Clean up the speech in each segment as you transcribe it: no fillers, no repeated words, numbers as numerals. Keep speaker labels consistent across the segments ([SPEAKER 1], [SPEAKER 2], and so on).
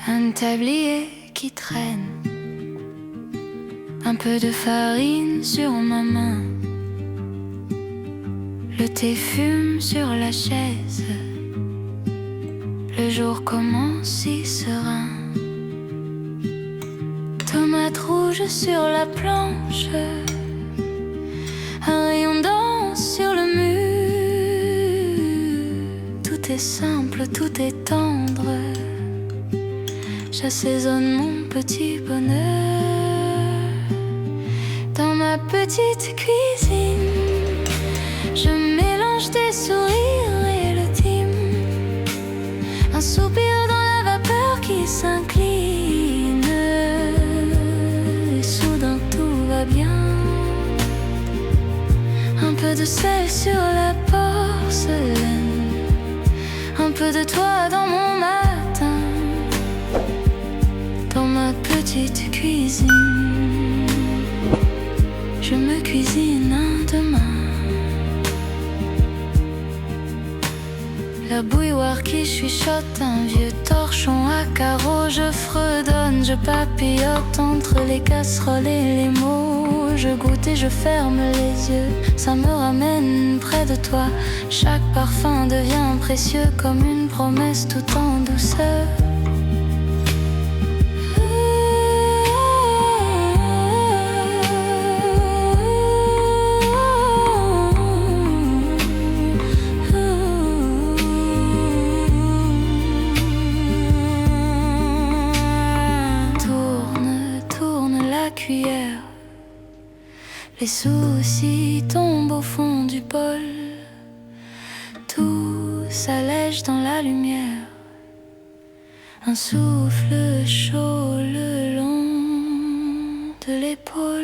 [SPEAKER 1] Un tablier qui traîne, un peu de farine sur ma main. Le thé fume sur la chaise. Le jour commence si serein. Tomate rouge sur la planche. Un rayon danse sur le mur. Tout est simple, tout est tendre. J'assaisonne mon petit bonheur dans ma petite cuisine. Je mélange des sourires et le thym. Un soupir dans la vapeur qui s'incline. Et soudain tout va bien. Un peu de sel sur la porcelaine. Un peu de toi dans mon matin. Dans ma petite cuisine, je me cuisine un demain. La bouilloire qui chuchote, un vieux torchon à carreaux. Je fredonne, je papillote entre les casseroles et les mots. Je goûte et je ferme les yeux, ça me ramène près de toi. Chaque parfum devient précieux comme une promesse tout en douceur. Les soucis tombent au fond du bol. Tout s'allège dans la lumière. Un souffle chaud le long de l'épaule.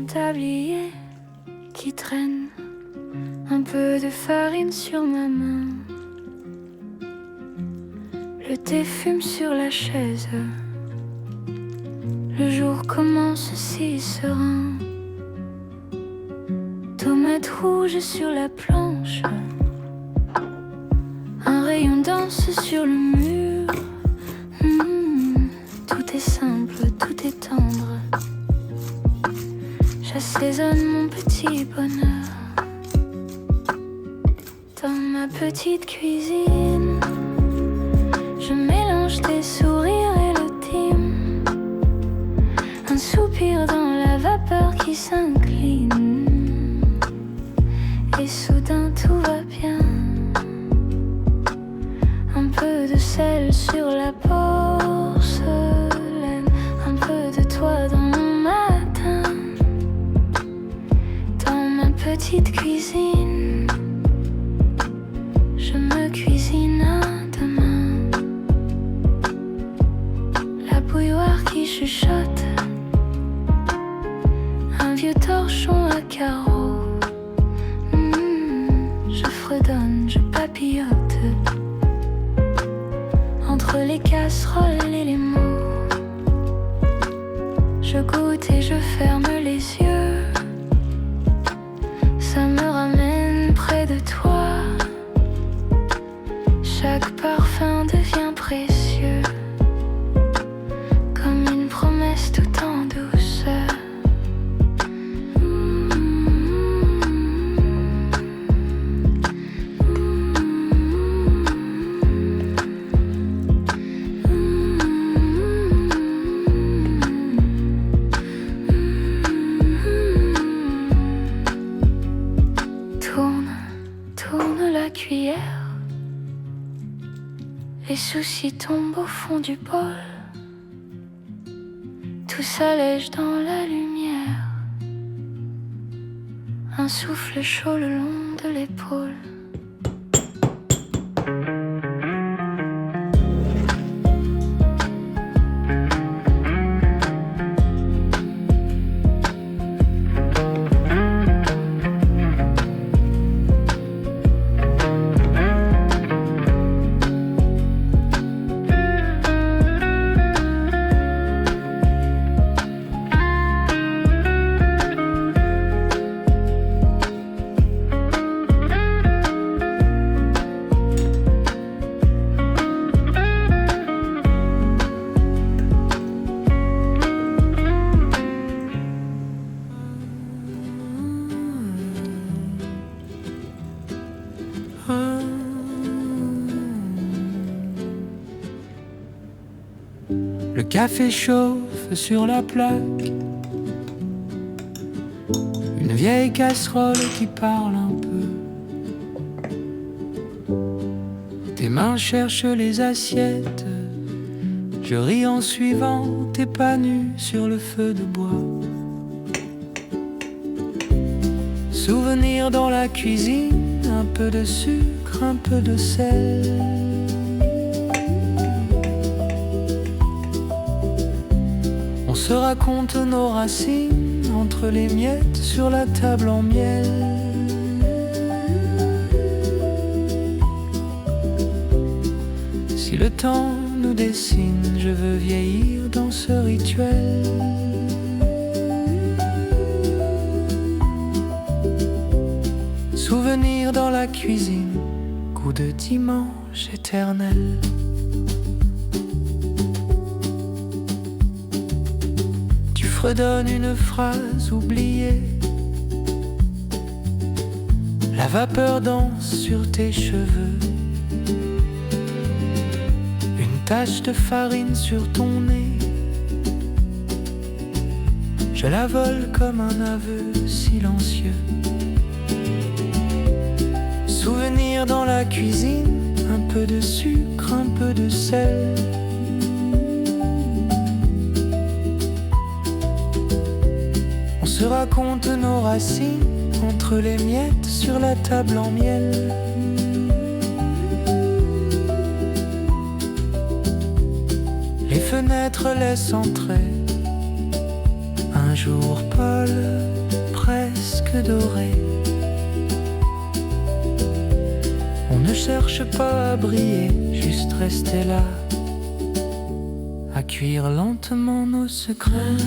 [SPEAKER 1] Tablier qui traîne, un peu de farine sur ma main. Le thé fume sur la chaise. Le jour commence si serein. Tomate rouge sur la planche. Un rayon danse sur le mur. Tout est simple, tout est tendre. J'assaisonne mon petit bonheur dans ma petite cuisine. Je mélange des sourires et le thym. Un soupir dans la vapeur qui s'incline. Et soudain tout va bien. Un peu de sel sur la porcelaine. Un peu de toi dans mon matin. Petite cuisine, je me cuisine un demain. La bouilloire qui chuchote, un vieux torchon à carreaux. Je fredonne, je papillote entre les casseroles et les mots. Je goûte et je ferme les yeux. Ça me ramène près de toi. Chaque parfum devient précieux, comme une promesse tout en douceur. soucis tombent au fond du bol. Tout s'allège dans la lumière. Un souffle chaud le long de l'épaule.
[SPEAKER 2] Le café chauffe sur la plaque. Une vieille casserole qui parle un peu. Tes mains cherchent les assiettes. Je ris en suivant tes pas nus sur le feu de bois. Souvenir dans la cuisine, un peu de sucre, un peu de sel. On se raconte nos racines entre les miettes sur la table en miel. Si le temps nous dessine, je veux vieillir dans ce rituel. Souvenir dans la cuisine, goût de dimanche éternel. Tu fredonnes une phrase oubliée. La vapeur danse sur tes cheveux. Une tache de farine sur ton nez. Je la vole comme un aveu silencieux. Souvenir dans la cuisine, un peu de sucre, un peu de sel. On se raconte nos racines entre les miettes sur la table en miel. Les fenêtres laissent entrer un jour pâle, presque doré. On ne cherche pas à briller, juste rester là, à cuire lentement nos secrets.